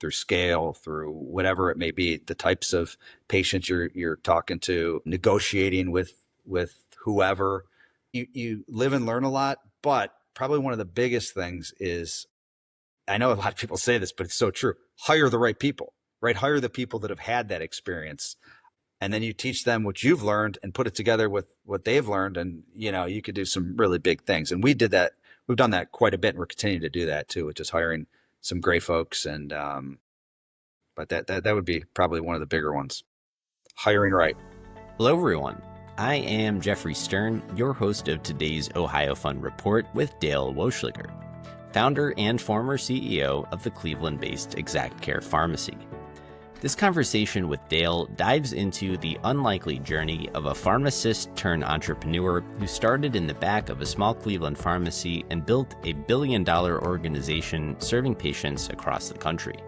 through scale, through whatever it may be, the types of patients you're talking to, negotiating with whoever. You live and learn a lot, but probably one of the biggest things is, I know a lot of people say this, but it's so true. Hire the right people, right? Hire the people that have had that experience. And then you teach them what you've learned and put it together with what they've learned. And, you could do some really big things. And we did that. We've done that quite a bit. And we're continuing to do that too, with just hiring some great folks. And, but that would be probably one of the bigger ones. Hiring right. Hello, everyone. I am Jeffrey Stern, your host of today's Ohio Fund Report with Dale Wollschleger, founder and former CEO of the Cleveland-based ExactCare pharmacy. This conversation with Dale dives into the unlikely journey of a pharmacist-turned-entrepreneur who started in the back of a small Cleveland pharmacy and built a billion-dollar organization serving patients across the country.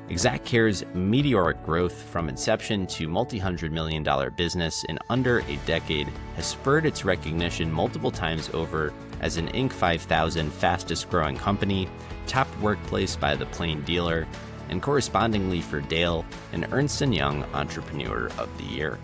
ExactCare's meteoric growth from inception to multi-hundred-million-dollar business in under a decade has spurred its recognition multiple times over as an Inc. 5000 fastest-growing company, top workplace by the Plain Dealer, and correspondingly for Dale, an Ernst Young Entrepreneur of the Year.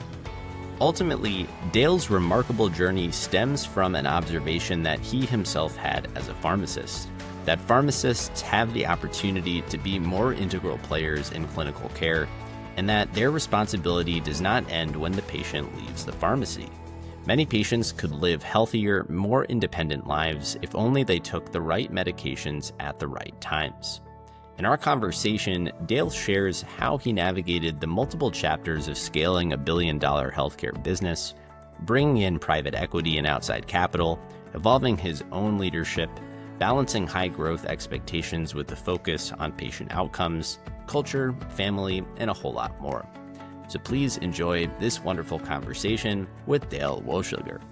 Ultimately, Dale's remarkable journey stems from an observation that he himself had as a pharmacist, that pharmacists have the opportunity to be more integral players in clinical care, and that their responsibility does not end when the patient leaves the pharmacy. Many patients could live healthier, more independent lives if only they took the right medications at the right times. In our conversation, Dale shares how he navigated the multiple chapters of scaling a billion-dollar healthcare business, bringing in private equity and outside capital, evolving his own leadership, balancing high-growth expectations with a focus on patient outcomes, culture, family, and a whole lot more. So please enjoy this wonderful conversation with Dale Wollschleger.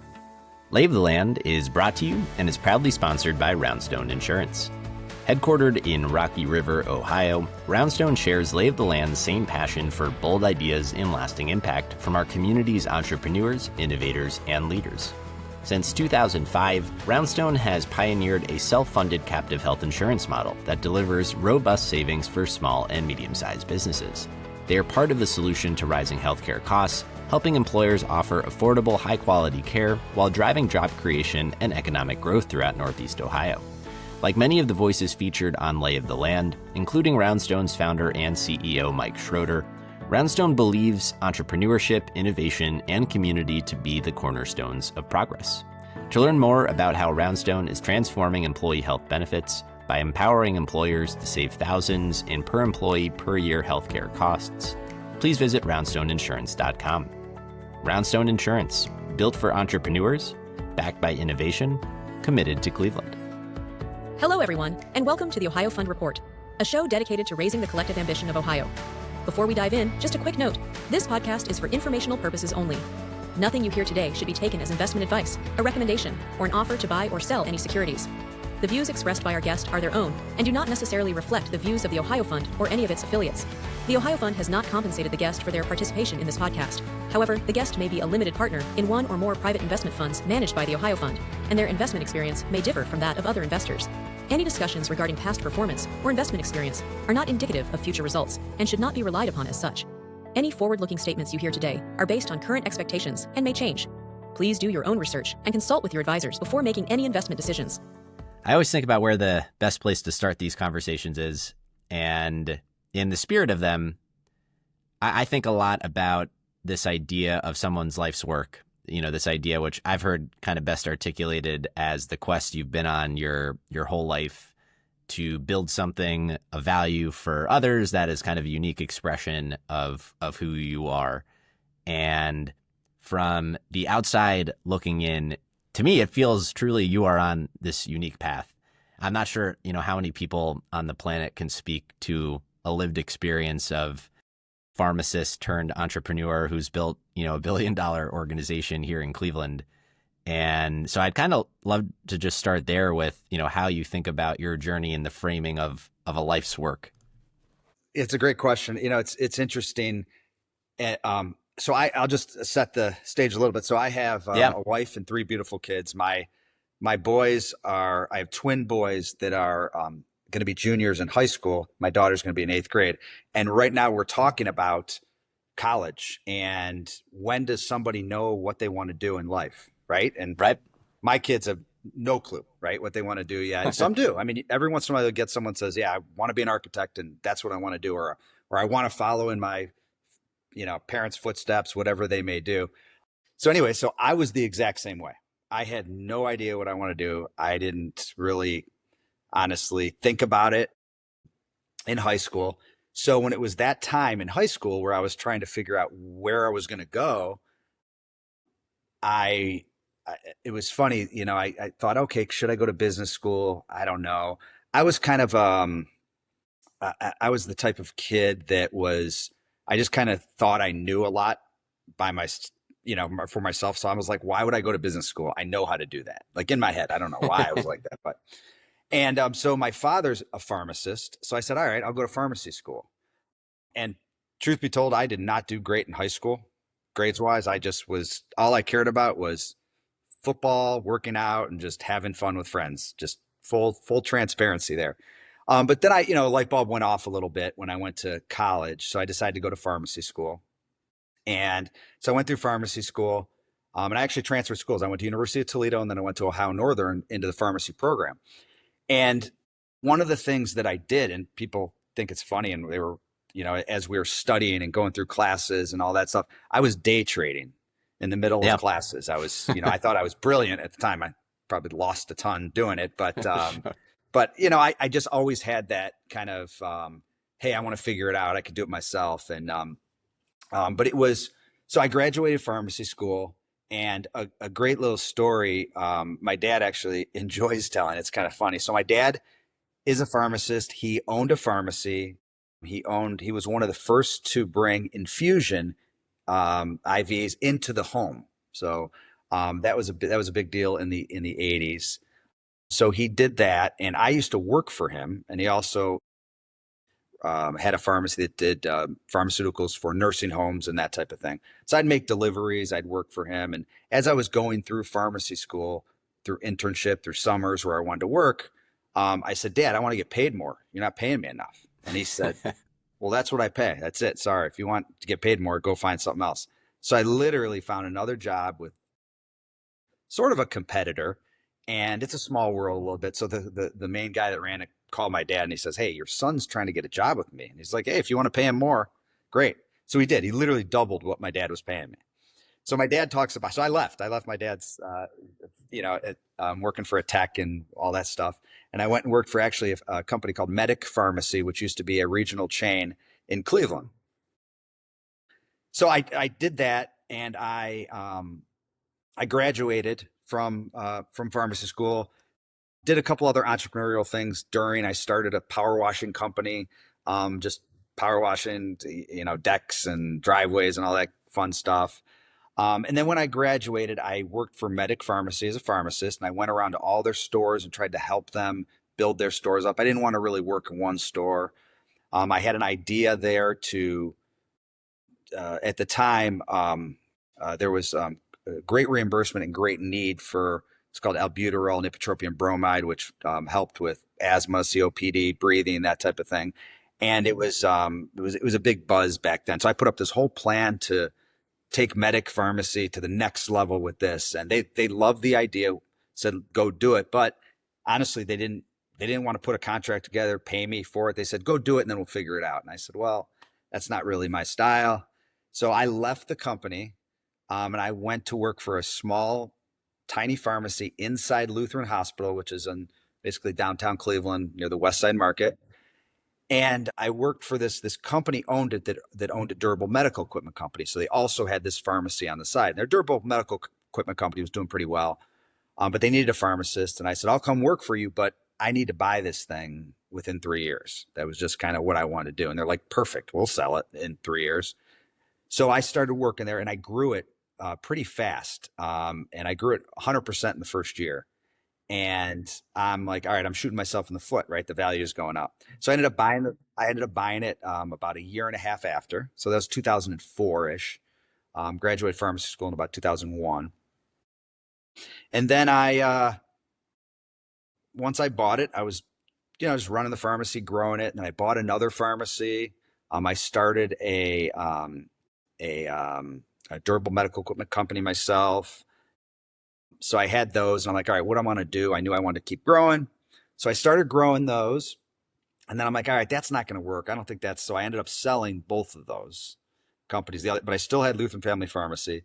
Lay of the Land is brought to you and is proudly sponsored by Roundstone Insurance. Headquartered in Rocky River, Ohio, Roundstone shares Lay of the Land's same passion for bold ideas and lasting impact from our community's entrepreneurs, innovators, and leaders. Since 2005, Roundstone has pioneered a self-funded captive health insurance model that delivers robust savings for small and medium-sized businesses. They are part of the solution to rising healthcare costs, helping employers offer affordable, high-quality care while driving job creation and economic growth throughout Northeast Ohio. Like many of the voices featured on Lay of the Land, including Roundstone's founder and CEO Mike Schroeder, Roundstone believes entrepreneurship, innovation, and community to be the cornerstones of progress. To learn more about how Roundstone is transforming employee health benefits by empowering employers to save thousands in per-employee, per-year healthcare costs, please visit RoundstoneInsurance.com. Roundstone Insurance, built for entrepreneurs, backed by innovation, committed to Cleveland. Hello, everyone, and welcome to the Ohio Fund Report, a show dedicated to raising the collective ambition of Ohio. Before we dive in, just a quick note. This podcast is for informational purposes only. Nothing you hear today should be taken as investment advice, a recommendation, or an offer to buy or sell any securities. The views expressed by our guest are their own and do not necessarily reflect the views of the Ohio Fund or any of its affiliates. The Ohio Fund has not compensated the guest for their participation in this podcast. However, the guest may be a limited partner in one or more private investment funds managed by the Ohio Fund, and their investment experience may differ from that of other investors. Any discussions regarding past performance or investment experience are not indicative of future results and should not be relied upon as such. Any forward-looking statements you hear today are based on current expectations and may change. Please do your own research and consult with your advisors before making any investment decisions. I always think about where the best place to start these conversations is, and in the spirit of them, I think a lot about this idea of someone's life's work. You know, this idea which I've heard kind of best articulated as the quest you've been on your whole life to build something of value for others that is kind of a unique expression of who you are. And from the outside looking in, to me, it feels truly you are on this unique path. I'm not sure, how many people on the planet can speak to a lived experience of pharmacist-turned-entrepreneur who's built, a billion-dollar organization here in Cleveland. And so I'd kind of love to just start there with, how you think about your journey in the framing of a life's work. It's a great question. It's interesting. So I'll just set the stage a little bit. So I have a wife and 3 beautiful kids. My boys I have twin boys that are going to be juniors in high school. My daughter's going to be in 8th grade. And right now we're talking about college and when does somebody know what they want to do in life, right? And Right. my kids have no clue, right, what they want to do yet. And some do. I mean, every once in a while they'll get someone says, yeah, I want to be an architect and that's what I want to do. Or I want to follow in my, parents' footsteps, whatever they may do. So anyway, so I was the exact same way. I had no idea what I want to do. I didn't really honestly think about it in high school. So when it was that time in high school where I was trying to figure out where I was going to go, it was funny, I thought, okay, should I go to business school? I don't know. I was kind of, I was the type of kid that I just kind of thought I knew a lot for myself. So I was like, why would I go to business school? I know how to do that. Like in my head, I don't know why I was like that, and so my father's a pharmacist. So I said, all right, I'll go to pharmacy school. And truth be told, I did not do great in high school. Grades wise, all I cared about was football, working out, and just having fun with friends. Just full transparency there. But then light bulb went off a little bit when I went to college. So I decided to go to pharmacy school. And so I went through pharmacy school, and I actually transferred schools. I went to University of Toledo, and then I went to Ohio Northern into the pharmacy program. And one of the things that I did, and people think it's funny, and they were, as we were studying and going through classes and all that stuff, I was day trading in the middle of classes. I was, I thought I was brilliant at the time. I probably lost a ton doing it, but I just always had that kind of, hey, I want to figure it out. I could do it myself. And, but it was, so I graduated pharmacy school, and a great little story. My dad actually enjoys telling. It's kind of funny. So my dad is a pharmacist. He owned a pharmacy. He was one of the first to bring infusion IVs into the home. So that was a big deal in the 80s. So he did that, and I used to work for him, and he also had a pharmacy that did pharmaceuticals for nursing homes and that type of thing. So I'd make deliveries, I'd work for him. And as I was going through pharmacy school, through internship, through summers where I wanted to work, I said, Dad, I want to get paid more. You're not paying me enough. And he said, well, that's what I pay. That's it. Sorry. If you want to get paid more, go find something else. So I literally found another job with sort of a competitor, and it's a small world a little bit. So the main guy that ran it called my dad, and he says, hey, your son's trying to get a job with me. And he's like, hey, if you want to pay him more, great. So he did. He literally doubled what my dad was paying me. So my dad talks about, so I left my dad's, working for a tech and all that stuff. And I went and worked for actually a company called Medic Pharmacy, which used to be a regional chain in Cleveland. So I did that, and I graduated from pharmacy school, did a couple other entrepreneurial things during. I started a power washing company, just power washing, decks and driveways and all that fun stuff. And then when I graduated, I worked for Medic Pharmacy as a pharmacist, and I went around to all their stores and tried to help them build their stores up. I didn't want to really work in one store. I had an idea there to, at the time, there was great reimbursement and great need for, it's called albuterol and ipratropium bromide, which helped with asthma, COPD, breathing, that type of thing. And it was a big buzz back then. So I put up this whole plan to take Medic Pharmacy to the next level with this. And they loved the idea, said, go do it. But honestly, they didn't want to put a contract together, pay me for it. They said, go do it, and then we'll figure it out. And I said, well, that's not really my style. So I left the company, and I went to work for a small, tiny pharmacy inside Lutheran Hospital, which is in basically downtown Cleveland near the West Side Market. And I worked for this company owned it that owned a durable medical equipment company. So they also had this pharmacy on the side. Their durable medical equipment company was doing pretty well, but they needed a pharmacist. And I said, I'll come work for you, but I need to buy this thing within 3 years. That was just kind of what I wanted to do. And they're like, perfect, we'll sell it in 3 years. So I started working there, and I grew it pretty fast. And I grew it 100% in the first year. And I'm like, all right, I'm shooting myself in the foot, right? The value is going up. So I ended up buying it about a year and a half after. So that was 2004-ish. Graduated pharmacy school in about 2001. And then once I bought it, I was just running the pharmacy, growing it. And then I bought another pharmacy. I started a durable medical equipment company myself. So I had those, and I'm like, all right, what do I want to do? I knew I wanted to keep growing. So I started growing those. And then I'm like, all right, that's not going to work. I don't think that's, so I ended up selling both of those companies, but I still had Lutheran Family Pharmacy.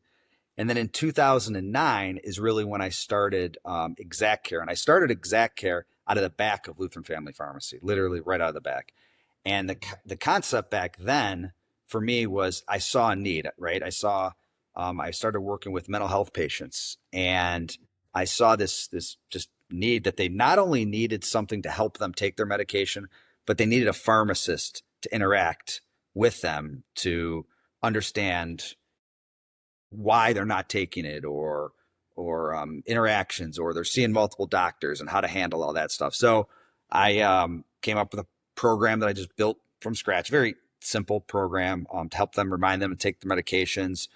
And then in 2009 is really when I started ExactCare. And I started ExactCare out of the back of Lutheran Family Pharmacy, literally right out of the back. And the concept back then for me was I saw a need, right? I started working with mental health patients, and I saw this just need that they not only needed something to help them take their medication, but they needed a pharmacist to interact with them to understand why they're not taking it, or interactions, or they're seeing multiple doctors and how to handle all that stuff. So I came up with a program that I just built from scratch, very simple program to help them, remind them to take the medications,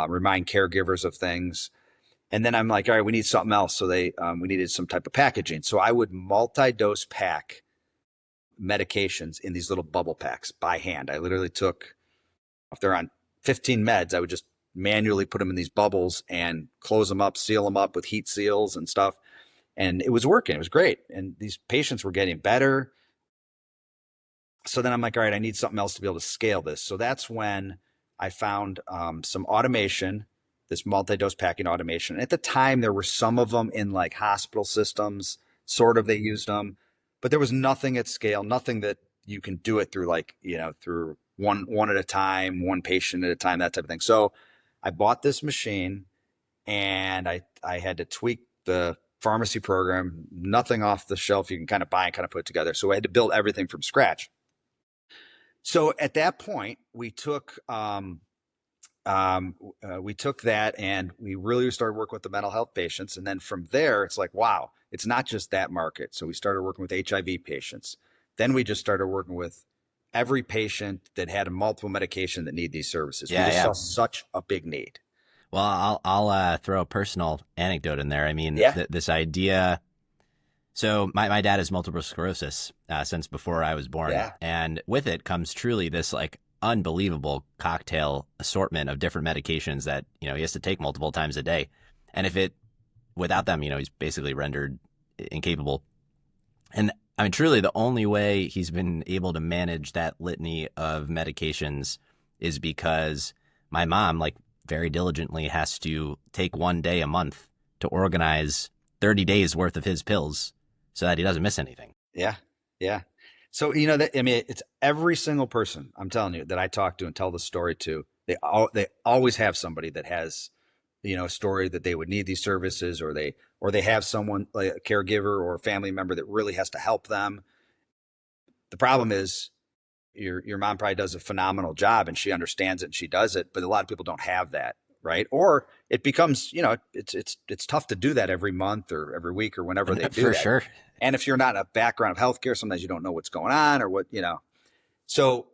remind caregivers of things. And then I'm like, all right, we need something else. So we needed some type of packaging. So I would multi-dose pack medications in these little bubble packs by hand. I literally took, if they're on 15 meds, I would just manually put them in these bubbles and close them up, seal them up with heat seals and stuff. And it was working. It was great. And these patients were getting better. So then I'm like, all right, I need something else to be able to scale this. So that's when I found some automation, this multi-dose packing automation. And at the time, there were some of them in like hospital systems, sort of, they used them, but there was nothing at scale, nothing that you can do it through, like, through one at a time, one patient at a time, that type of thing. So I bought this machine, and I had to tweak the pharmacy program, nothing off the shelf you can kind of buy and kind of put together. So I had to build everything from scratch. So at that point, we took that, and we really started working with the mental health patients. And then from there, it's like, wow, it's not just that market. So we started working with HIV patients. Then we just started working with every patient that had a multiple medication that need these services. We just saw such a big need. Well, I'll throw a personal anecdote in there. I mean, this idea. So my dad has multiple sclerosis since before I was born. Yeah. And with it comes truly this like unbelievable cocktail assortment of different medications that, he has to take multiple times a day. And without them, he's basically rendered incapable. And I mean, truly the only way he's been able to manage that litany of medications is because my mom, like, very diligently has to take one day a month to organize 30 days worth of his pills so that he doesn't miss anything. Yeah. Yeah. So, it's every single person, I'm telling you, that I talk to and tell the story to, they always have somebody that has, a story that they would need these services, or they have someone, like a caregiver or a family member, that really has to help them. The problem is your mom probably does a phenomenal job, and she understands it and she does it, but a lot of people don't have that, right? Or it becomes, it's tough to do that every month or every week or whenever they do For that. sure. And if you're not in a background of healthcare, sometimes you don't know what's going on or what, So,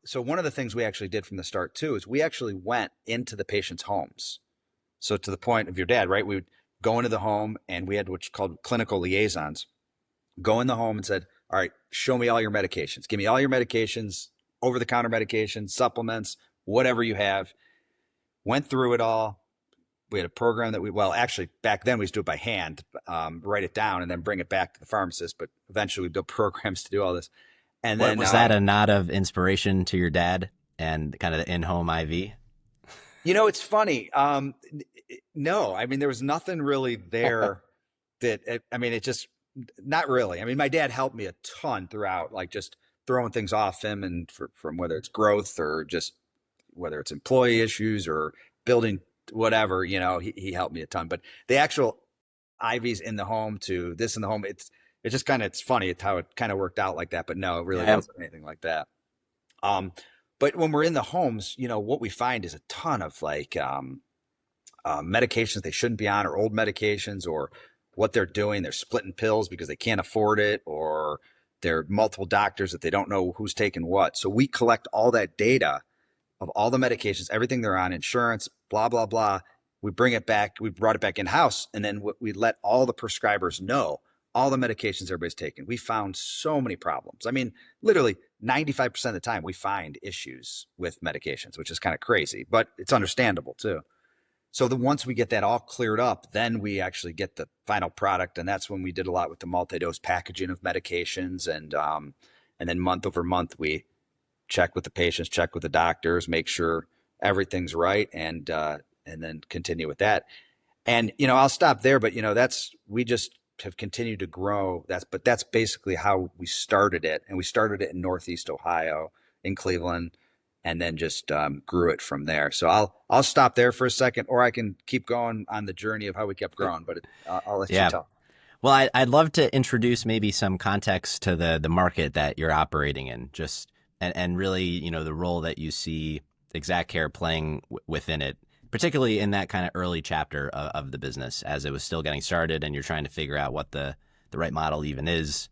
so one of the things we actually did from the start too is we actually went into the patient's homes. So to the point of your dad, right? We would go into the home, and we had what's called clinical liaisons. Go in the home and said, all right, show me all your medications. Give me all your medications, over-the-counter medications, supplements, whatever you have. Went through it all. We had a program that actually back then we used to do it by hand, write it down and then bring it back to the pharmacist. But eventually we built programs to do all this. And then was that a nod of inspiration to your dad and kind of the in-home IV? It's funny. No, I mean, there was nothing really there it just, not really. I mean, my dad helped me a ton throughout, like just throwing things off him, and from whether it's growth or just whether it's employee issues or building whatever, he helped me a ton. But the actual IVs in the home to this in the home, it's just kind of, it's funny. It's how it kind of worked out like that, but no, it really wasn't anything like that. But when we're in the homes, what we find is a ton of like medications they shouldn't be on, or old medications, or what they're doing. They're splitting pills because they can't afford it, or they're multiple doctors that they don't know who's taking what. So we collect all that data of all the medications, everything they're on, insurance, blah, blah, blah. We bring it back. We brought it back in-house, and then we let all the prescribers know all the medications everybody's taking. We found so many problems. I mean, literally 95% of the time we find issues with medications, which is kind of crazy, but it's understandable too. So once we get that all cleared up, then we actually get the final product. And that's when we did a lot with the multi-dose packaging of medications. And then month over month, we check with the patients, check with the doctors, make sure everything's right, and then continue with that. And, I'll stop there, but, we just have continued to grow. But that's basically how we started it. And we started it in Northeast Ohio, in Cleveland, and then just grew it from there. So I'll stop there for a second, or I can keep going on the journey of how we kept growing, but I'll let you tell. Well, I'd love to introduce maybe some context to the market that you're operating in, and really, the role that you see ExactCare playing within it, particularly in that kind of early chapter of the business as it was still getting started and you're trying to figure out what the right model even is.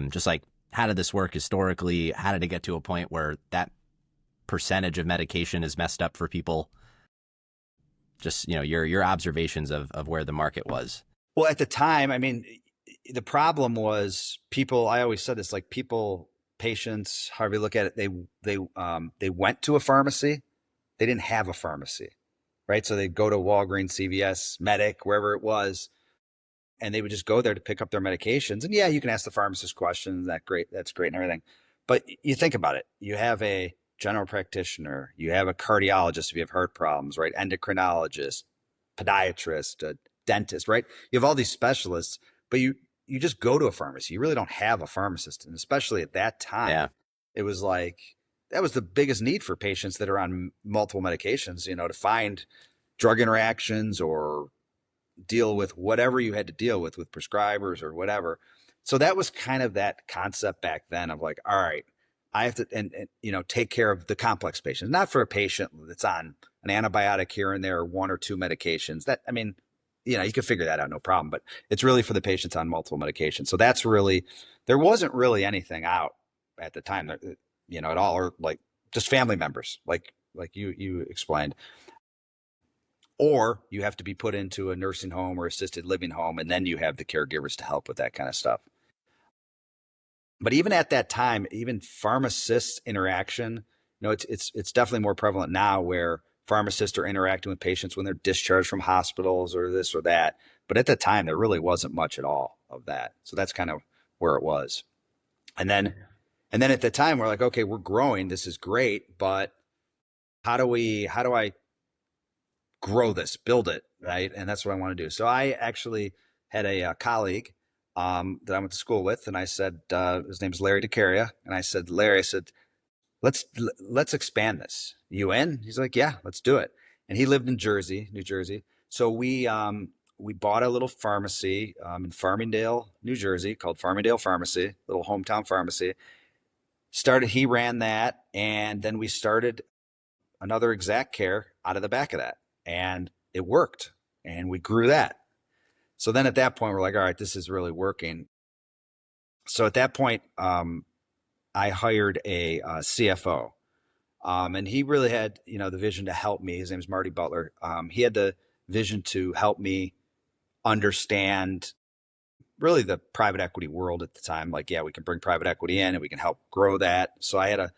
Just like, how did this work historically? How did it get to a point where that percentage of medication is messed up for people? Just, your observations of where the market was. Well, at the time, I mean, the problem was people, I always said this, like patients, however you look at it, they went to a pharmacy. They didn't have a pharmacy, right? So they'd go to Walgreens, CVS, Medic, wherever it was, and they would just go there to pick up their medications. And yeah, you can ask the pharmacist questions. That's great and everything. But you think about it. You have a general practitioner, you have a cardiologist if you have heart problems, right? Endocrinologist, podiatrist, a dentist, right? You have all these specialists, but you just go to a pharmacy. You really don't have a pharmacist. And especially at that time, It was like, that was the biggest need for patients that are on multiple medications, to find drug interactions or deal with whatever you had to deal with prescribers or whatever. So that was kind of that concept back then of like, all right, I have to, and take care of the complex patients, not for a patient that's on an antibiotic here and there, or one or two medications. That, I mean, you can figure that out, no problem, but it's really for the patients on multiple medications. So that's really, there wasn't really anything out at the time, at all, or like just family members, like you explained, or you have to be put into a nursing home or assisted living home, and then you have the caregivers to help with that kind of stuff. But even at that time, even pharmacist interaction, it's definitely more prevalent now, where pharmacists are interacting with patients when they're discharged from hospitals or this or that. But at the time, there really wasn't much at all of that. So that's kind of where it was. And then at the time, we're like, okay, we're growing. This is great, but how do I grow this, build it, right? And that's what I want to do. So I actually had a colleague that I went to school with, and I said, his name is Larry DeCaria, and I said, Larry, let's expand this. You in? He's like, yeah, let's do it. And he lived in New Jersey. So we bought a little pharmacy in Farmingdale, New Jersey, called Farmingdale Pharmacy, little hometown pharmacy. He ran that, and then we started another ExactCare out of the back of that, and it worked, and we grew that. So then at that point, we're like, all right, this is really working. So at that point, I hired a CFO, and he really had, the vision to help me. His name is Marty Butler. He had the vision to help me understand really the private equity world at the time. Like, yeah, we can bring private equity in and we can help grow that. So I had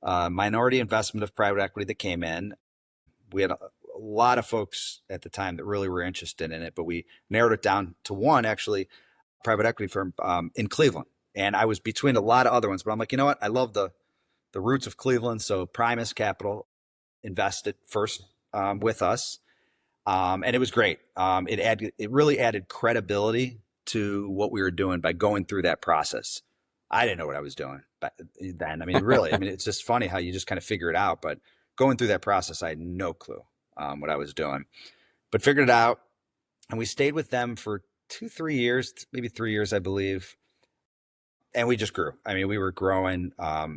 a minority investment of private equity that came in. We had a lot of folks at the time that really were interested in it, but we narrowed it down to one, actually, private equity firm in Cleveland. And I was between a lot of other ones, but I'm like, you know what? I love the roots of Cleveland. So Primus Capital invested first with us. And it was great. It really added credibility to what we were doing by going through that process. I didn't know what I was doing back then. I mean, really, it's just funny how you just kind of figure it out, but going through that process, I had no clue what I was doing, but figured it out. And we stayed with them for 2-3 years, maybe 3 years, I believe. And we just grew. I mean, we were growing.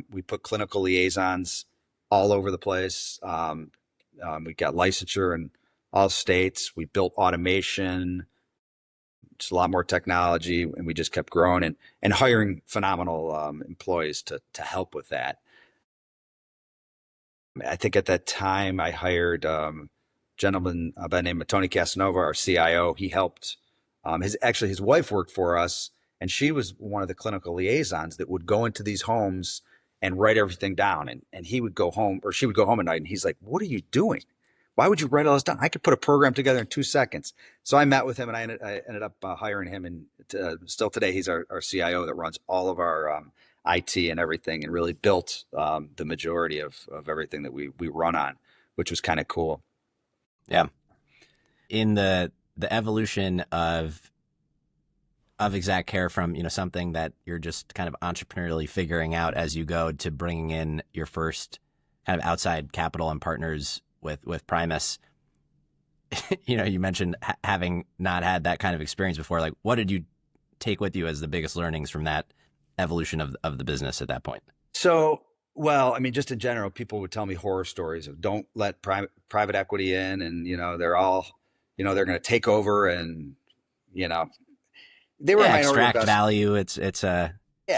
We put clinical liaisons all over the place. We got licensure in all states. We built automation, just a lot more technology, and we just kept growing and hiring phenomenal employees to help with that. I think at that time I hired a gentleman by the name of Tony Casanova, our CIO. He helped. His wife worked for us, And she was one of the clinical liaisons that would go into these homes and write everything down. And he would go home, or she would go home at night, and he's like, what are you doing? Why would you write all this down? I could put a program together in 2 seconds. So I met with him, and I ended up hiring him. And still today, he's our CIO that runs all of our IT and everything, and really built the majority of everything that we run on, which was kind of cool. Yeah. In the evolution of ExactCare from, something that you're just kind of entrepreneurially figuring out as you go to bringing in your first kind of outside capital and partners with Primus, you mentioned having not had that kind of experience before. Like, what did you take with you as the biggest learnings from that evolution of the business at that point? So, well, I mean, just in general, people would tell me horror stories of don't let private equity in, and, they're all, they're going to take over, and, they were extract value. It's a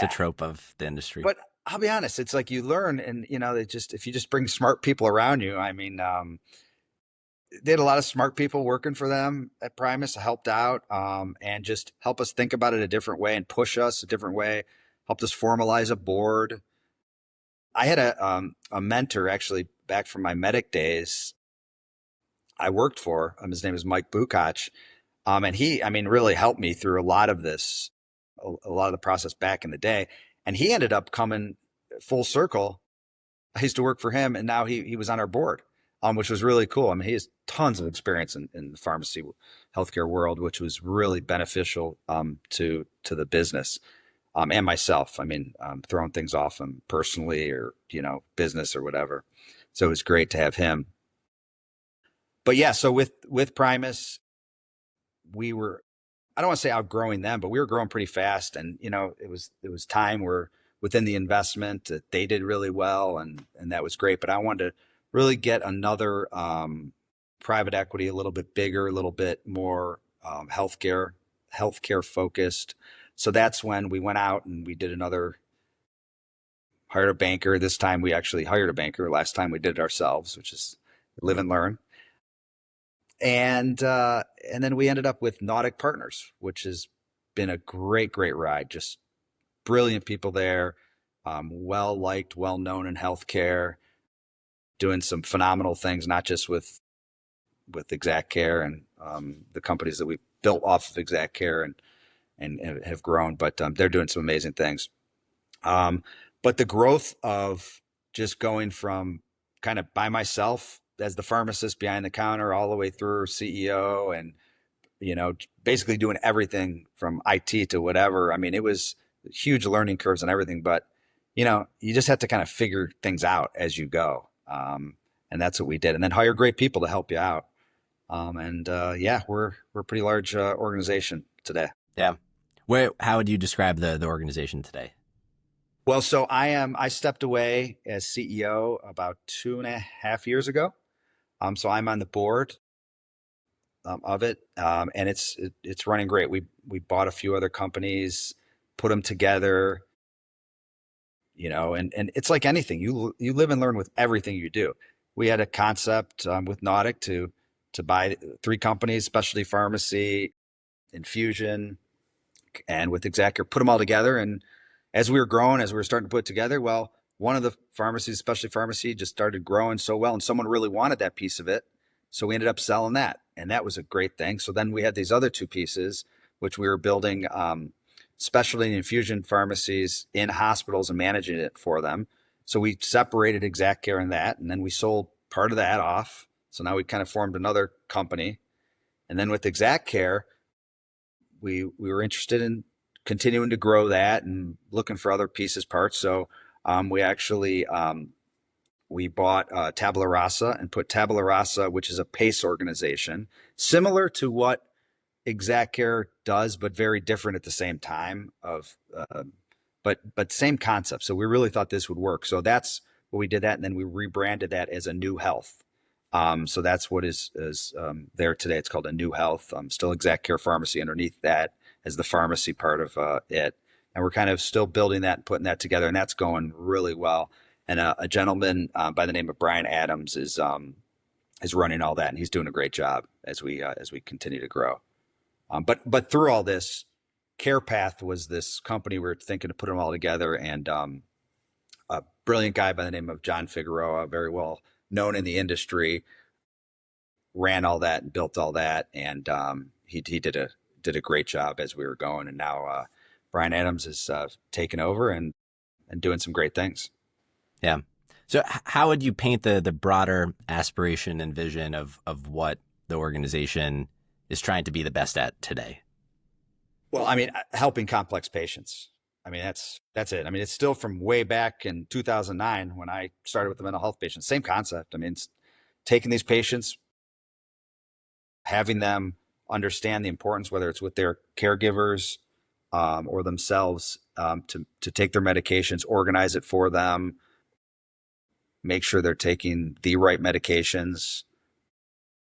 trope of the industry. But I'll be honest, it's like you learn, and if you just bring smart people around you. I mean, they had a lot of smart people working for them at Primus, helped out, and just help us think about it a different way and push us a different way. Helped us formalize a board. I had a mentor actually back from my medic days. I worked for his name is Mike Bukach. And he, really helped me through a lot of this, a lot of the process back in the day. And he ended up coming full circle. I used to work for him, and now he was on our board, which was really cool. He has tons of experience in the pharmacy healthcare world, which was really beneficial to the business and myself. Throwing things off him personally, or business or whatever. So it was great to have him. But yeah, so with Primus, we were, I don't want to say outgrowing them, but we were growing pretty fast. And, it was time where within the investment that they did really well, and that was great. But I wanted to really get another private equity, a little bit bigger, a little bit more healthcare focused. So that's when we went out and we did hired a banker. This time we actually hired a banker. Last time we did it ourselves, which is live and learn. And then we ended up with Nautic Partners, which has been a great ride. Just brilliant people there, well liked, well known in healthcare, doing some phenomenal things, not just with ExactCare and the companies that we built off of ExactCare and have grown, but they're doing some amazing things. But the growth of just going from kind of by myself as the pharmacist behind the counter all the way through CEO, and, basically doing everything from IT to whatever. It was huge learning curves and everything, but, you just have to kind of figure things out as you go. And that's what we did. And then hire great people to help you out. We're a pretty large organization today. Yeah. How would you describe the organization today? Well, so I stepped away as CEO about 2.5 years ago. So I'm on the board of it, and it's running great. We bought a few other companies, put them together, and it's like anything. You live and learn with everything you do. We had a concept with Nautic to buy 3 companies: specialty pharmacy, infusion, and with ExactCare, put them all together. And as we were growing, as we were starting to put it together, well, one of the pharmacies, specialty pharmacy, just started growing so well, and someone really wanted that piece of it. So we ended up selling that, and that was a great thing. So then we had these other 2 pieces, which we were building specialty and infusion pharmacies in hospitals and managing it for them. So we separated ExactCare in that, and then we sold part of that off. So now we kind of formed another company. And then with ExactCare, we were interested in continuing to grow that and looking for other pieces, parts. So we actually we bought Tabula Rasa and put Tabula Rasa, which is a PACE organization, similar to what ExactCare does, but very different at the same time. But same concept. So we really thought this would work. So that's what we did that, and then we rebranded that as A New Health. So that's what is there today. It's called A New Health. Still ExactCare Pharmacy underneath that as the pharmacy part of it. And we're kind of still building that and putting that together, and that's going really well. And a gentleman by the name of Brian Adams is running all that, and he's doing a great job as we continue to grow. But through all this CarePath was this company we were thinking to put them all together, and a brilliant guy by the name of John Figueroa, very well known in the industry, ran all that and built all that, and he did a great job as we were going. And now Brian Adams is taking over and doing some great things. Yeah. So how would you paint the broader aspiration and vision of what the organization is trying to be the best at today? Well, I mean, helping complex patients. I mean, that's it. I mean, it's still from way back in 2009 when I started with the mental health patients. Same concept. I mean, it's taking these patients, having them understand the importance, whether it's with their caregivers or themselves, to take their medications, organize it for them, make sure they're taking the right medications.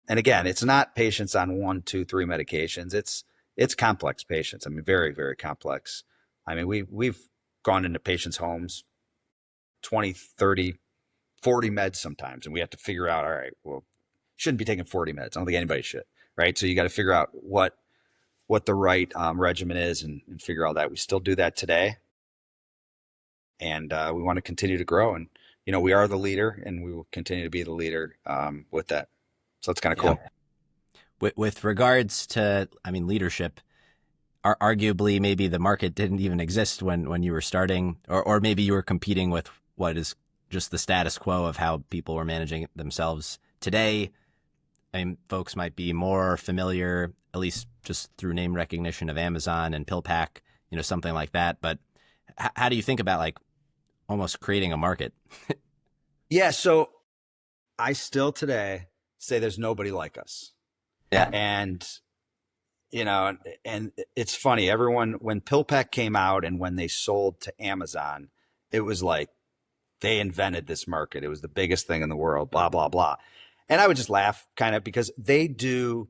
And again, it's not patients on 1, 2, 3 medications. It's complex patients. I mean, very, very complex. I mean, we've gone into patients' homes, 20, 30, 40 meds sometimes, and we have to figure out, all right, well, shouldn't be taking 40 meds. I don't think anybody should, right? So you got to figure out what the right regimen is and figure all that. We still do that today. And we want to continue to grow. And, you know, we are the leader, and we will continue to be the leader with that. So it's kind of cool. With regards to, I mean, leadership, arguably maybe the market didn't even exist when you were starting, or maybe you were competing with what is just the status quo of how people were managing themselves today. I mean, folks might be more familiar, at least just through name recognition, of Amazon and PillPack, you know, something like that. But how do you think about like almost creating a market? Yeah. So I still today say there's nobody like us. Yeah. And, you know, and it's funny, everyone, when PillPack came out and when they sold to Amazon, it was like they invented this market. It was the biggest thing in the world, blah, blah, blah. And I would just laugh kind of because they do,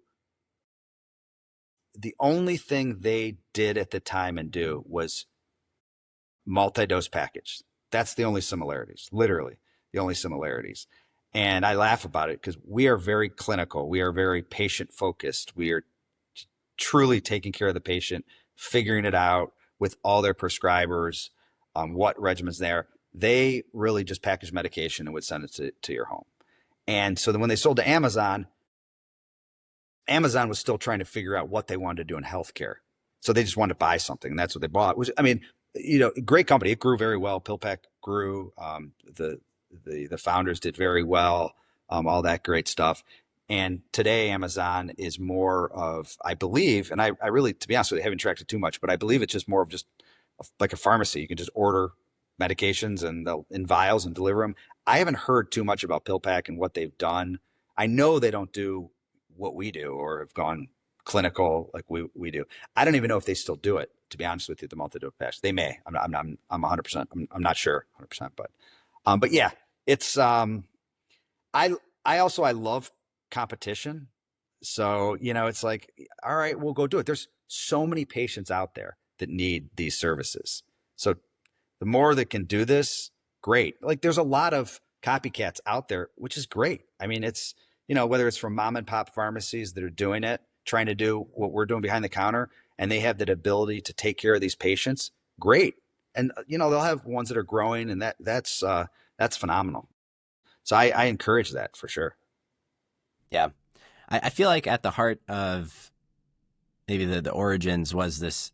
the only thing they did at the time and do was multi-dose package. That's the only similarities, literally the only similarities. And I laugh about it because we are very clinical. We are very patient focused. We are truly taking care of the patient, figuring it out with all their prescribers, what regimens there. They really just package medication and would send it to your home. And so then when they sold to Amazon, Amazon was still trying to figure out what they wanted to do in healthcare. So they just wanted to buy something, and that's what they bought. Which, I mean, you know, great company. It grew very well. PillPack grew. The founders did very well. All that great stuff. And today Amazon is more of, I believe, and I really, to be honest with you, I haven't tracked it too much, but I believe it's just more of just like a pharmacy. You can just order medications and they'll in vials and deliver them. I haven't heard too much about PillPack and what they've done. I know they don't do what we do or have gone clinical like we do. I don't even know if they still do it, to be honest with you, the multi-dose patch. They may. I'm 100%. I'm not sure 100%, but yeah, it's I love competition. So, you know, it's like, all right, we'll go do it. There's so many patients out there that need these services. So the more that can do this, great. Like there's a lot of copycats out there, which is great. I mean, it's, you know, whether it's from mom and pop pharmacies that are doing it, trying to do what we're doing behind the counter, and they have that ability to take care of these patients, great. And, you know, they'll have ones that are growing, and that's phenomenal. So I encourage that for sure. Yeah. I feel like at the heart of maybe the origins was this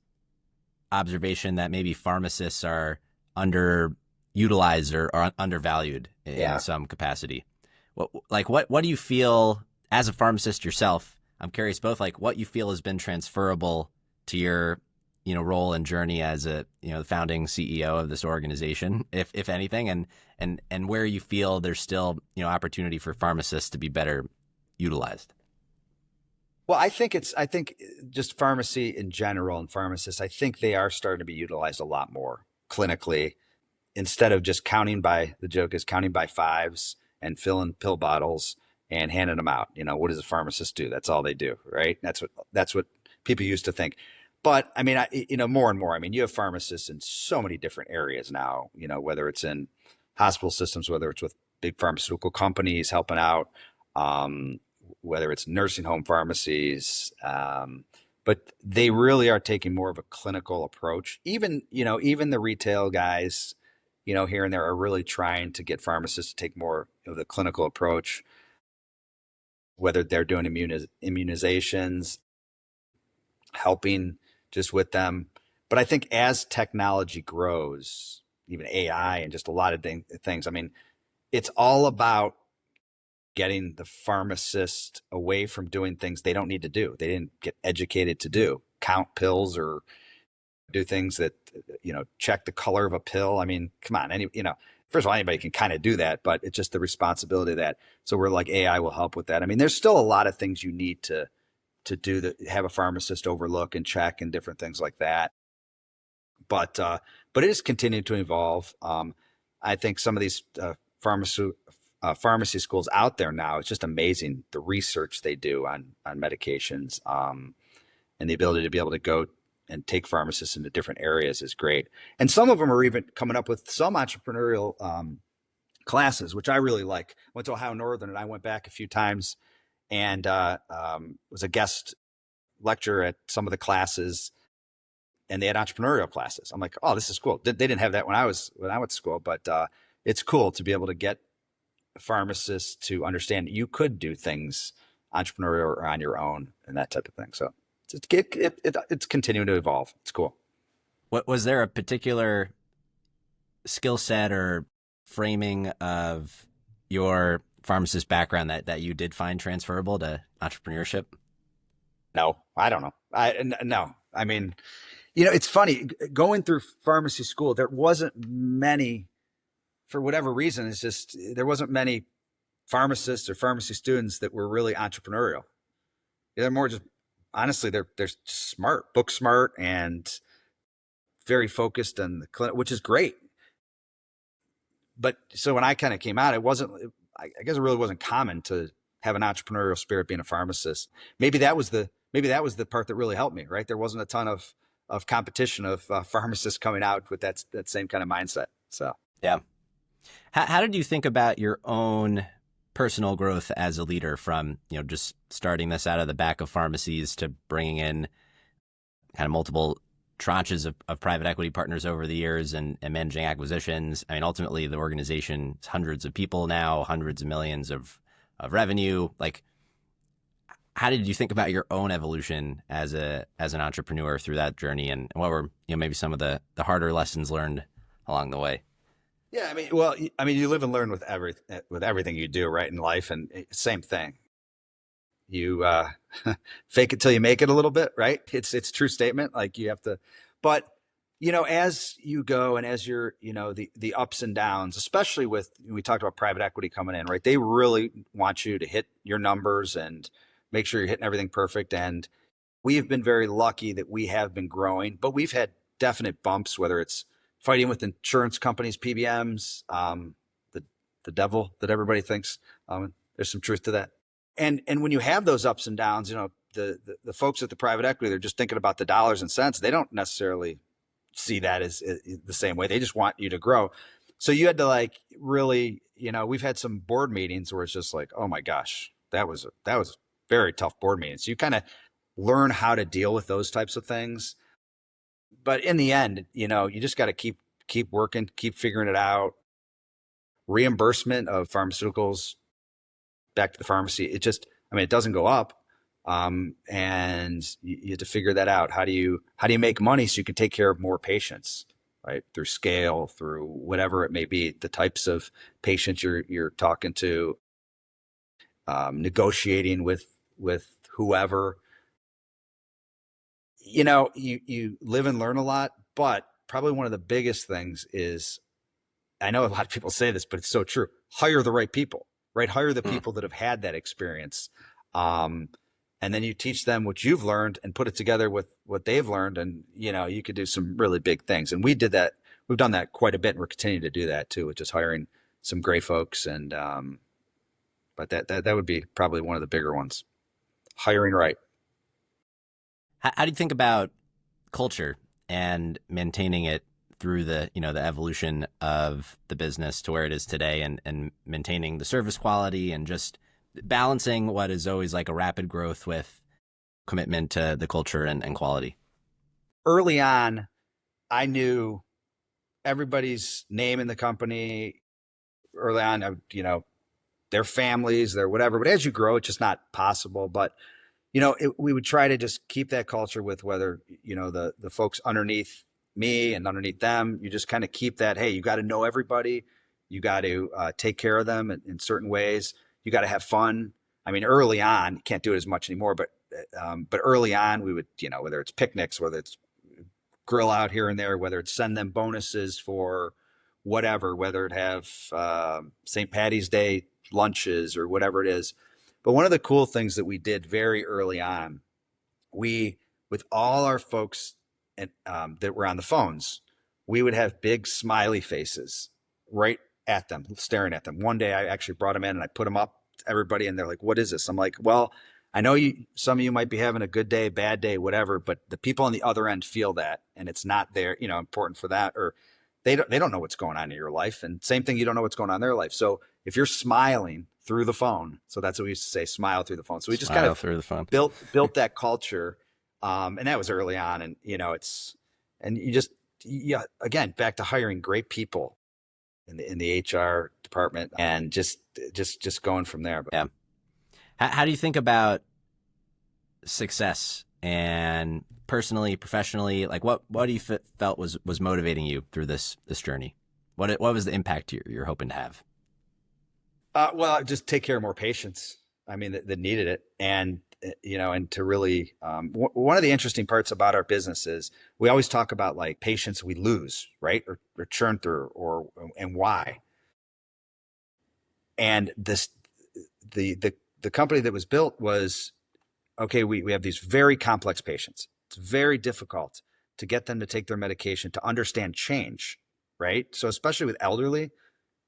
observation that maybe pharmacists are underutilized or undervalued in some capacity. What do you feel as a pharmacist yourself? I'm curious both like what you feel has been transferable to your, you know, role and journey as a, you know, the founding CEO of this organization, if anything, and where you feel there's still, you know, opportunity for pharmacists to be better utilized. Well, I think just pharmacy in general and pharmacists, I think they are starting to be utilized a lot more clinically instead of just counting by, the joke is counting by fives and filling pill bottles and handing them out. You know, what does a pharmacist do? That's all they do, right? That's what people used to think. But I mean, you know, more and more, I mean, you have pharmacists in so many different areas now, you know, whether it's in hospital systems, whether it's with big pharmaceutical companies helping out, whether it's nursing home pharmacies, but they really are taking more of a clinical approach. Even the retail guys, here and there are really trying to get pharmacists to take more of the clinical approach, whether they're doing immunizations, helping just with them. But I think as technology grows, even AI and just a lot of things, I mean, it's all about getting the pharmacist away from doing things they don't need to do. They didn't get educated to do, count pills or do things that, check the color of a pill. I mean, come on, first of all, anybody can kind of do that, but it's just the responsibility of that. So we're like, AI will help with that. I mean, there's still a lot of things you need to do that, have a pharmacist overlook and check and different things like that. But it is continuing to evolve. I think some of these pharmacy schools out there now, it's just amazing the research they do on medications, and the ability to be able to go and take pharmacists into different areas is great. And some of them are even coming up with some entrepreneurial classes, which I really like. Went to Ohio Northern and I went back a few times and was a guest lecturer at some of the classes, and they had entrepreneurial classes. I'm like, oh, this is cool. They didn't have that when I went to school, but it's cool to be able to get pharmacists to understand you could do things entrepreneurial or on your own and that type of thing. So it's continuing to evolve. It's cool. Was there a particular skill set or framing of your pharmacist background that you did find transferable to entrepreneurship? No, I don't know. No. I mean, it's funny going through pharmacy school. There wasn't many, for whatever reason. It's just there wasn't many pharmacists or pharmacy students that were really entrepreneurial. They're more just honestly, they're smart, book smart, and very focused on the clinic, which is great. But so when I kind of came out, I guess it really wasn't common to have an entrepreneurial spirit being a pharmacist. Maybe that was the part that really helped me, right? There wasn't a ton of competition of pharmacists coming out with that same kind of mindset. So, yeah. How did you think about your own personal growth as a leader from, just starting this out of the back of pharmacies to bringing in kind of multiple tranches of private equity partners over the years and managing acquisitions? I mean, ultimately the organization is hundreds of people now, hundreds of millions of revenue. Like, how did you think about your own evolution as an entrepreneur through that journey, and what were maybe some of the harder lessons learned along the way? Yeah, you live and learn with everything you do, right, in life, and same thing. You fake it till you make it a little bit, right? It's a true statement. Like you have to, but as you go and as you're, the ups and downs, especially we talked about private equity coming in, right? They really want you to hit your numbers and make sure you're hitting everything perfect. And we have been very lucky that we have been growing, but we've had definite bumps, whether it's fighting with insurance companies, PBMs, the devil that everybody thinks. There's some truth to that. And when you have those ups and downs, the folks at the private equity, they're just thinking about the dollars and cents. They don't necessarily see that as the same way. They just want you to grow. So you had to really, we've had some board meetings where it's just like, oh my gosh, that was very tough board meetings. So you kind of learn how to deal with those types of things. But in the end, you just got to keep working, keep figuring it out. Reimbursement of pharmaceuticals back to the pharmacy, it doesn't go up. And you have to figure that out. How do you make money so you can take care of more patients, right? Through scale, through whatever it may be, the types of patients you're talking to, negotiating with whoever. You live and learn a lot, but probably one of the biggest things is, I know a lot of people say this, but it's so true. Hire the right people, right? Hire the people that have had that experience. And then you teach them what you've learned and put it together with what they've learned. And, you could do some really big things. And we did that. We've done that quite a bit. And we're continuing to do that too, with just hiring some great folks. And, but that would be probably one of the bigger ones. Hiring right. How do you think about culture and maintaining it through the evolution of the business to where it is today, and maintaining the service quality and just balancing what is always like a rapid growth with commitment to the culture and quality? Early on, I knew everybody's name in the company. Early on, their families, their whatever. But as you grow, it's just not possible. But we would try to just keep that culture with whether, the folks underneath me and underneath them, you just kind of keep that, hey, you got to know everybody. You got to take care of them in certain ways. You got to have fun. I mean, early on, you can't do it as much anymore, but early on we would, whether it's picnics, whether it's grill out here and there, whether it's send them bonuses for whatever, whether it have St. Patty's Day lunches or whatever it is. But one of the cool things that we did very early on, with all our folks that were on the phones, we would have big smiley faces right at them, staring at them. One day I actually brought them in and I put them up to everybody and they're like, what is this? I'm like, well, I know some of you might be having a good day, bad day, whatever, but the people on the other end feel that, and it's not there, important for that, or they don't know what's going on in your life. And same thing, you don't know what's going on in their life. So if you're smiling through the phone, so that's what we used to say, smile through the phone. So we just kind of through the phone. built that culture. And that was early on. And, again, back to hiring great people in the HR department and just going from there. But, yeah. How do you think about success and personally, professionally? Like what do you felt was motivating you through this journey? What was the impact you're hoping to have? Well, just take care of more patients. I mean, that needed it. And, and to really, one of the interesting parts about our business is we always talk about like patients we lose, right? Or churn through and why. And the company that was built was, okay, we have these very complex patients. It's very difficult to get them to take their medication, to understand change, right? So especially with elderly,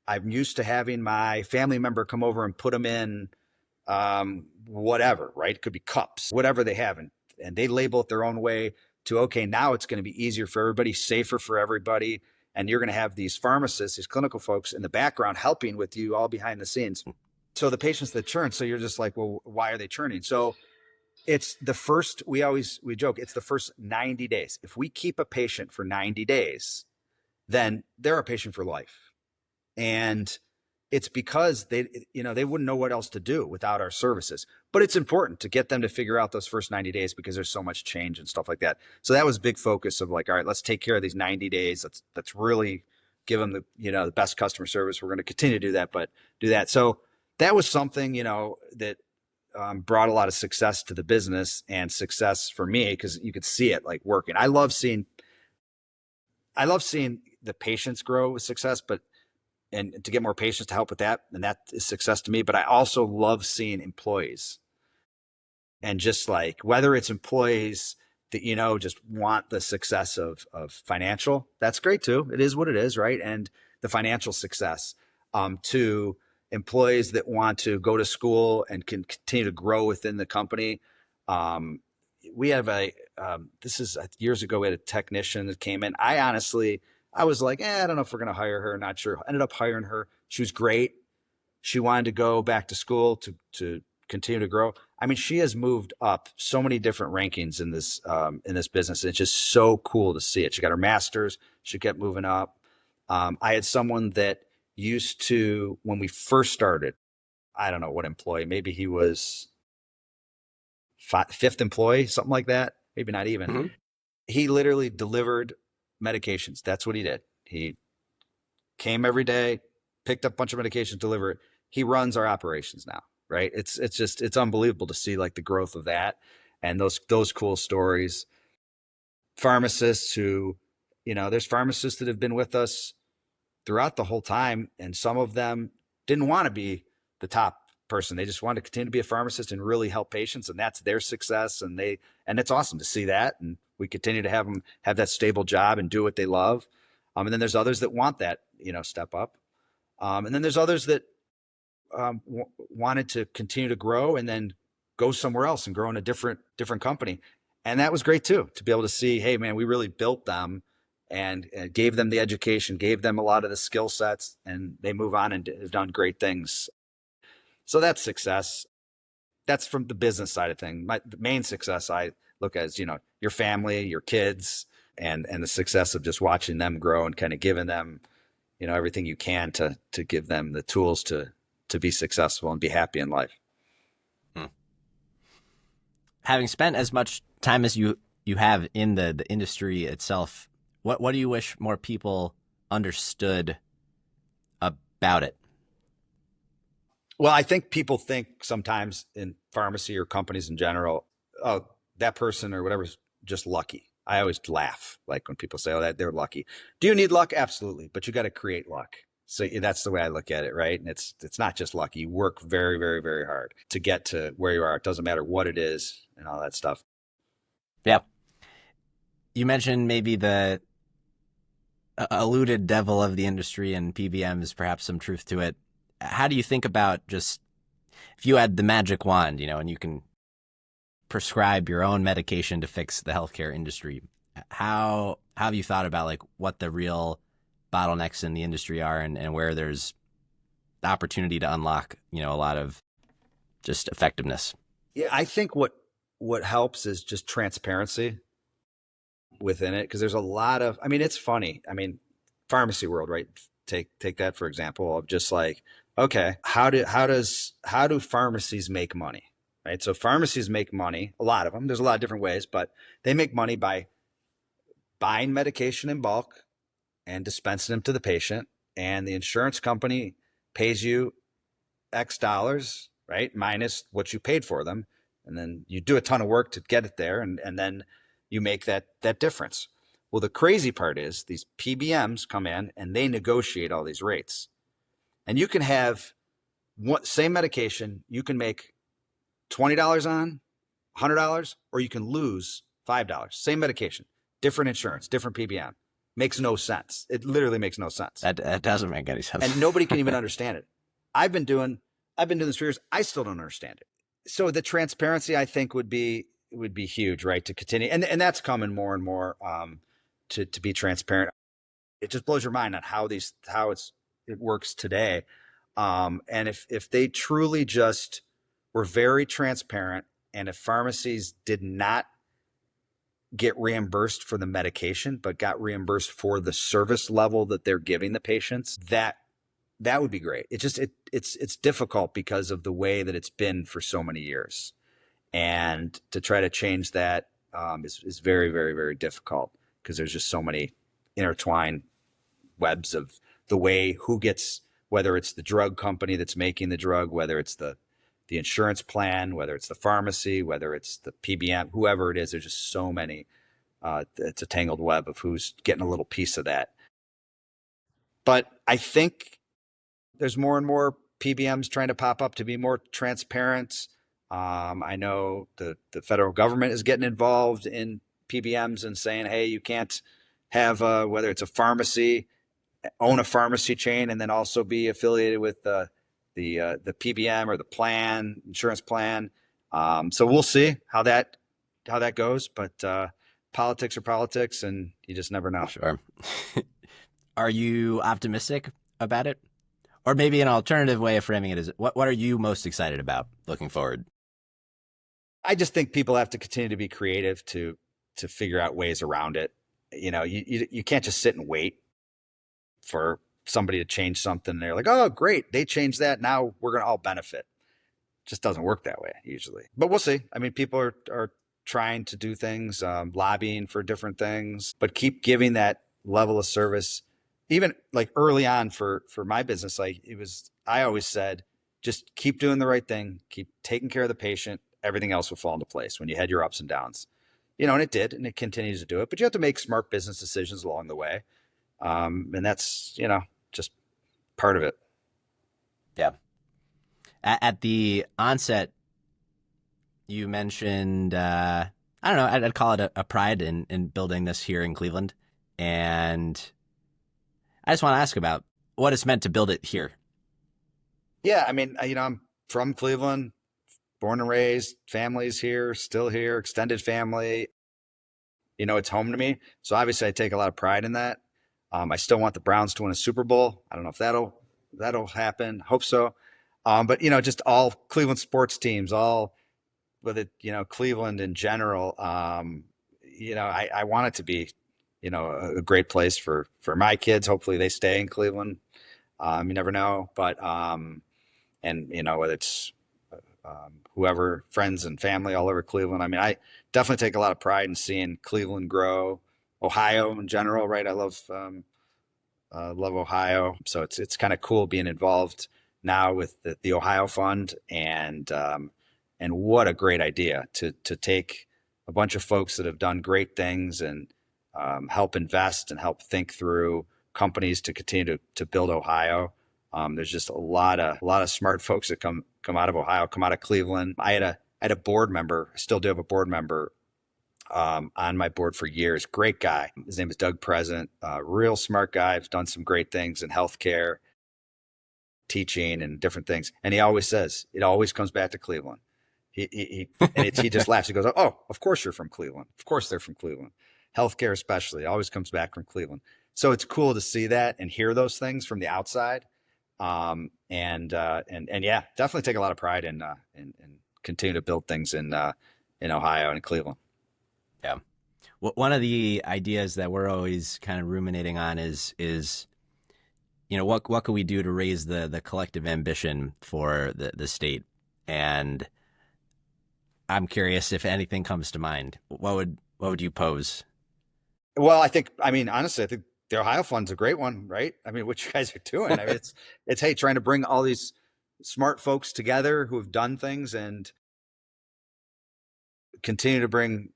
I'm used to having my family member come over and put them in whatever, right? It could be cups, whatever they have. And they label it their own way to, okay, now it's going to be easier for everybody, safer for everybody. And you're going to have these pharmacists, these clinical folks in the background helping with you all behind the scenes. So the patients that churn, so you're just like, well, why are they churning? So it's the first, we joke, it's the first 90 days. If we keep a patient for 90 days, then they're a patient for life. And it's because they wouldn't know what else to do without our services. But it's important to get them to figure out those first 90 days because there's so much change and stuff like that. So that was a big focus of like, all right, let's take care of these 90 days. Let's really give them the best customer service. We're going to continue to do that, but do that. So that was something, that brought a lot of success to the business and success for me because you could see it like working. I love seeing the patients grow with success, and to get more patients to help with that. And that is success to me. But I also love seeing employees and just like, whether it's employees that, just want the success of financial, that's great too. It is what it is. Right. And the financial success, to employees that want to go to school and can continue to grow within the company. We have this is years ago, we had a technician that came in. I was like, I don't know if we're going to hire her. Not sure. Ended up hiring her. She was great. She wanted to go back to school to continue to grow. I mean, she has moved up so many different rankings in this business. It's just so cool to see it. She got her master's. She kept moving up. I had someone that used to, when we first started, I don't know what employee, maybe he was fifth employee, something like that. Maybe not even. Mm-hmm. He literally delivered medications. That's what he did. He came every day, picked up a bunch of medications, delivered it. He runs our operations now, right? It's unbelievable to see like the growth of that and those cool stories. Pharmacists who, there's pharmacists that have been with us throughout the whole time, and some of them didn't want to be the top person. They just wanted to continue to be a pharmacist and really help patients, and that's their success. And it's awesome to see that. And we continue to have them have that stable job and do what they love. And then there's others that want that, step up. And then there's others that wanted to continue to grow and then go somewhere else and grow in a different company. And that was great too, to be able to see, hey man, we really built them and gave them the education, gave them a lot of the skill sets, and they move on and have done great things. So that's success. that's from the business side of things. The main success I look at is, your family, your kids, and the success of just watching them grow and kind of giving them, everything you can to give them the tools to be successful and be happy in life. Having spent as much time as you have in the industry itself, what do you wish more people understood about it? Well, I think people think sometimes in pharmacy or companies in general, oh, that person or whatever is just lucky. I always laugh like when people say, oh, that they're lucky. Do you need luck? Absolutely. But you got to create luck. So that's the way I look at it, right? And it's not just luck. You work very, very, very hard to get to where you are. It doesn't matter what it is and all that stuff. Yeah. You mentioned maybe the eluded devil of the industry and PBMs, perhaps some truth to it. How do you think about just if you had the magic wand, and you can prescribe your own medication to fix the healthcare industry, how have you thought about like what the real bottlenecks in the industry are and where there's the opportunity to unlock, a lot of just effectiveness? Yeah, I think what helps is just transparency within it, because there's a lot of, it's funny. Pharmacy world, right? Take that for example of just like, okay, how do pharmacies make money, right? So pharmacies make money, a lot of them. There's a lot of different ways, but they make money by buying medication in bulk and dispensing them to the patient, and the insurance company pays you X dollars, right, minus what you paid for them, and then you do a ton of work to get it there, and then you make that difference. Well, the crazy part is these PBMs come in and they negotiate all these rates. And you can have same medication, you can make $20 on, $100, or you can lose $5. Same medication, different insurance, different PBM. Makes no sense. It literally makes no sense. That doesn't make any sense. And nobody can even understand it. I've been doing this for years. I still don't understand it. So the transparency, I think, would be huge, right? To continue, and that's coming more and more to be transparent. It just blows your mind on how it works today. And if they truly just were very transparent, and if pharmacies did not get reimbursed for the medication, but got reimbursed for the service level that they're giving the patients, that would be great. It's difficult because of the way that it's been for so many years. And to try to change that is very, very, very difficult, because there's just so many intertwined webs of the way who gets, whether it's the drug company that's making the drug, whether it's the insurance plan, whether it's the pharmacy, whether it's the PBM, whoever it is, there's just so many. It's a tangled web of who's getting a little piece of that. But I think there's more and more PBMs trying to pop up to be more transparent. I know the federal government is getting involved in PBMs and saying, hey, you can't have whether it's a pharmacy, own a pharmacy chain, and then also be affiliated with the PBM or the plan, insurance plan. So we'll see how that goes. But politics are politics, and you just never know. Sure. Are you optimistic about it? Or maybe an alternative way of framing it is, what are you most excited about looking forward? I just think people have to continue to be creative to figure out ways around it. You can't just sit and wait for somebody to change something. They're like, oh, great, they changed that. Now we're going to all benefit. It just doesn't work that way usually. But we'll see. People are trying to do things, lobbying for different things, but keep giving that level of service. Even like early on for my business, I always said, just keep doing the right thing, keep taking care of the patient. Everything else will fall into place when you had your ups and downs, and it did, and it continues to do it, but you have to make smart business decisions along the way. And that's, just part of it. Yeah. At the onset, you mentioned, I don't know, I'd call it a pride in building this here in Cleveland. And I just want to ask about what it's meant to build it here. Yeah. I'm from Cleveland, born and raised, family's here, still here, extended family. It's home to me. So obviously I take a lot of pride in that. I still want the Browns to win a Super Bowl. I don't know if that'll happen. Hope so. But just all Cleveland sports teams, all it, Cleveland in general, I want it to be, a great place for my kids. Hopefully they stay in Cleveland. You never know, but, and whether it's, whoever, friends and family all over Cleveland. I mean, I definitely take a lot of pride in seeing Cleveland grow, Ohio in general, right? I love Ohio. So it's kind of cool being involved now with the Ohio Fund, and what a great idea to take a bunch of folks that have done great things and help invest and help think through companies to continue to build Ohio. There's just a lot of smart folks that come out of Ohio, come out of Cleveland. I had a board member, I still do have a board member on my board for years. Great guy. His name is Doug Present. Real smart guy. He's done some great things in healthcare, teaching, and different things. And he always says it always comes back to Cleveland. He just laughs. He goes, "Oh, of course you're from Cleveland. Of course they're from Cleveland. Healthcare especially always comes back from Cleveland." So it's cool to see that and hear those things from the outside. And yeah, definitely take a lot of pride in continue to build things in Ohio and in Cleveland. Yeah. Well, one of the ideas that we're always kind of ruminating on is what could we do to raise the collective ambition for the state? And I'm curious if anything comes to mind. What would you pose? Well, honestly, I think the Ohio Fund's a great one, right? I mean, what you guys are doing, I mean, it's hey, trying to bring all these smart folks together who have done things and continue to bring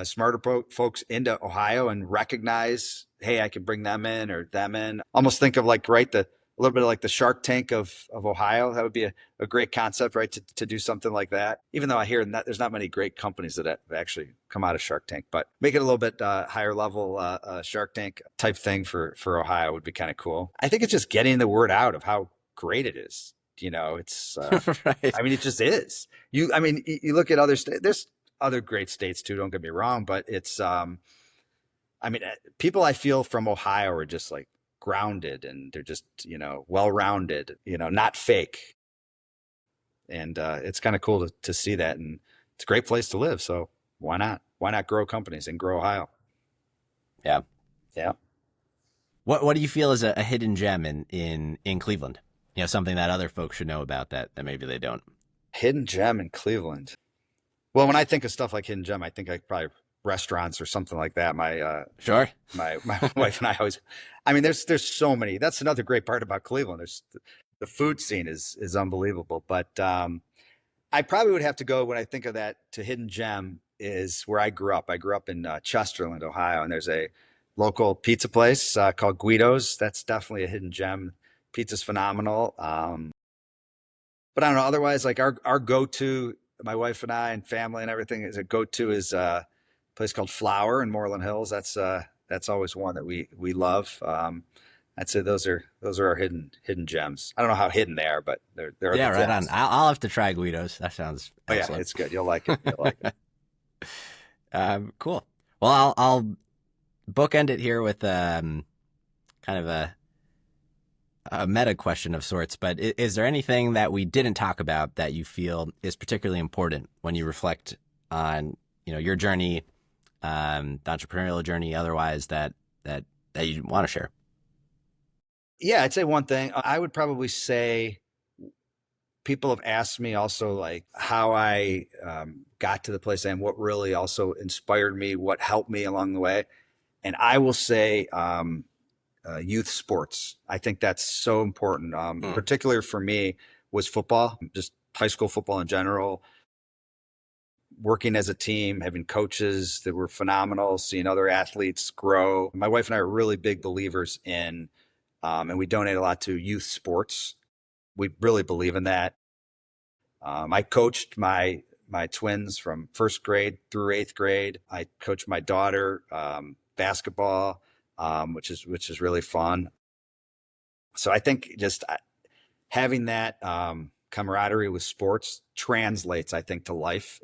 smarter folks into Ohio and recognize, hey, I can bring them in or them in. Almost think of like, right, a little bit of like the Shark Tank of Ohio. That would be a great concept, right, to do something like that. Even though I hear that there's not many great companies that have actually come out of Shark Tank, but make it a little bit higher level Shark Tank type thing for Ohio would be kind of cool. I think it's just getting the word out of how great it is. It's, Right. I mean, it just is. You look at other states, there's other great states too, don't get me wrong, but it's, people I feel from Ohio are just like grounded and they're just, well-rounded, not fake. And it's kind of cool to see that. And it's a great place to live. So why not grow companies and grow Ohio? Yeah. Yeah. What do you feel is a hidden gem in Cleveland? Something that other folks should know about that maybe they don't. Hidden gem in Cleveland. Well, when I think of stuff like hidden gem, I think like probably restaurants or something like that. Sure. My wife and I always, there's so many. That's another great part about Cleveland. There's the food scene is unbelievable. But I probably would have to go when I think of that to hidden gem is where I grew up. I grew up in Chesterland, Ohio, and there's a local pizza place called Guido's. That's definitely a hidden gem. Pizza's phenomenal. But I don't know. Otherwise, like our go-to, my wife and I and family and everything is a go-to is a place called Flower in Moreland Hills. That's always one that we love. I'd say those are our hidden gems. I don't know how hidden they are, but they're yeah, right gems. on. I'll have to try Guido's. That sounds excellent. Yeah, it's good. You'll like it. Cool. Well, I'll bookend it here with kind of a meta question of sorts, but is there anything that we didn't talk about that you feel is particularly important when you reflect on, your journey, the entrepreneurial journey, otherwise that you want to share? Yeah, I'd say one thing. I would probably say people have asked me also like how I got to the place I am, what really also inspired me, what helped me along the way. And I will say youth sports. I think that's so important. Particularly for me was football, just high school football in general. Working as a team, having coaches that were phenomenal, seeing other athletes grow. My wife and I are really big believers in, and we donate a lot to youth sports. We really believe in that. I coached my twins from first grade through eighth grade. I coached my daughter basketball, which is really fun. So I think just having that camaraderie with sports translates, I think, to life.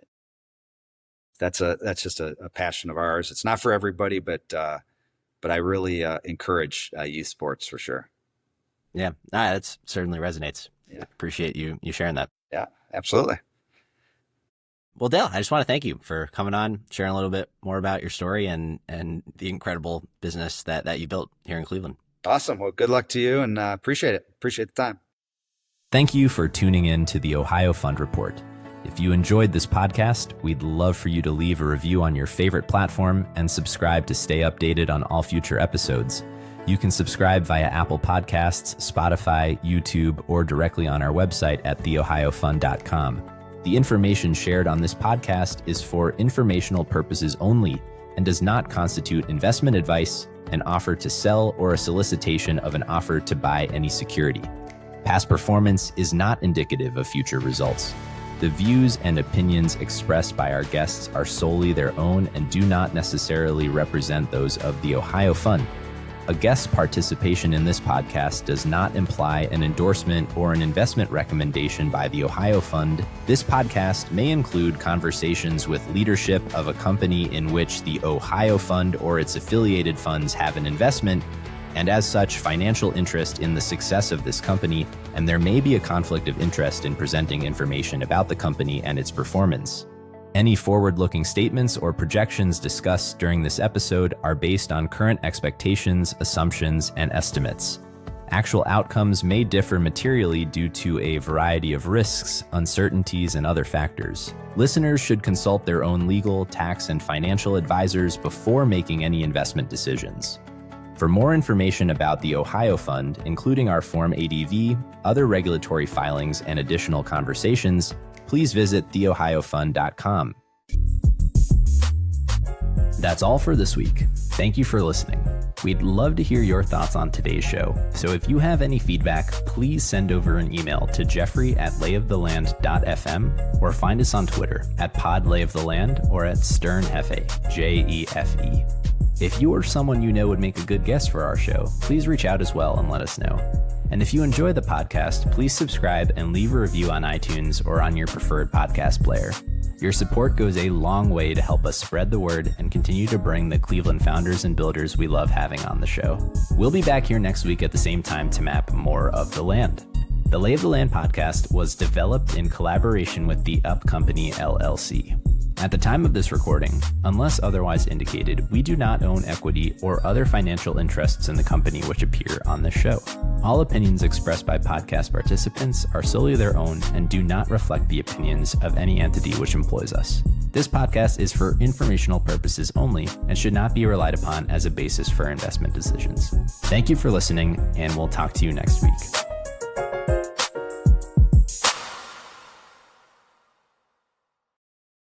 That's just a passion of ours. It's not for everybody, but I really encourage youth sports for sure. Yeah, that certainly resonates. Yeah. Appreciate you sharing that. Yeah, absolutely. Well, Dale, I just want to thank you for coming on, sharing a little bit more about your story and the incredible business that you built here in Cleveland. Awesome. Well, good luck to you, and appreciate it. Appreciate the time. Thank you for tuning in to the Ohio Fund Report. If you enjoyed this podcast, we'd love for you to leave a review on your favorite platform and subscribe to stay updated on all future episodes. You can subscribe via Apple Podcasts, Spotify, YouTube, or directly on our website at theohiofund.com. The information shared on this podcast is for informational purposes only and does not constitute investment advice, an offer to sell, or a solicitation of an offer to buy any security. Past performance is not indicative of future results. The views and opinions expressed by our guests are solely their own and do not necessarily represent those of the Ohio Fund. A guest's participation in this podcast does not imply an endorsement or an investment recommendation by the Ohio Fund. This podcast may include conversations with leadership of a company in which the Ohio Fund or its affiliated funds have an investment, and as such, financial interest in the success of this company, and there may be a conflict of interest in presenting information about the company and its performance. Any forward-looking statements or projections discussed during this episode are based on current expectations, assumptions, and estimates. Actual outcomes may differ materially due to a variety of risks, uncertainties, and other factors. Listeners should consult their own legal, tax, and financial advisors before making any investment decisions. For more information about the Ohio Fund, including our Form ADV, other regulatory filings, and additional conversations, please visit theohiofund.com. That's all for this week. Thank you for listening. We'd love to hear your thoughts on today's show, so if you have any feedback, please send over an email to jeffrey@layoftheland.fm or find us on Twitter @podlayoftheland or @sternhefe, JEFE. If you or someone you know would make a good guest for our show, please reach out as well and let us know. And if you enjoy the podcast, please subscribe and leave a review on iTunes or on your preferred podcast player. Your support goes a long way to help us spread the word and continue to bring the Cleveland founders and builders we love having on the show. We'll be back here next week at the same time to map more of the land. The Lay of the Land podcast was developed in collaboration with the Up Company, LLC. At the time of this recording, unless otherwise indicated, we do not own equity or other financial interests in the company which appear on this show. All opinions expressed by podcast participants are solely their own and do not reflect the opinions of any entity which employs us. This podcast is for informational purposes only and should not be relied upon as a basis for investment decisions. Thank you for listening, and we'll talk to you next week.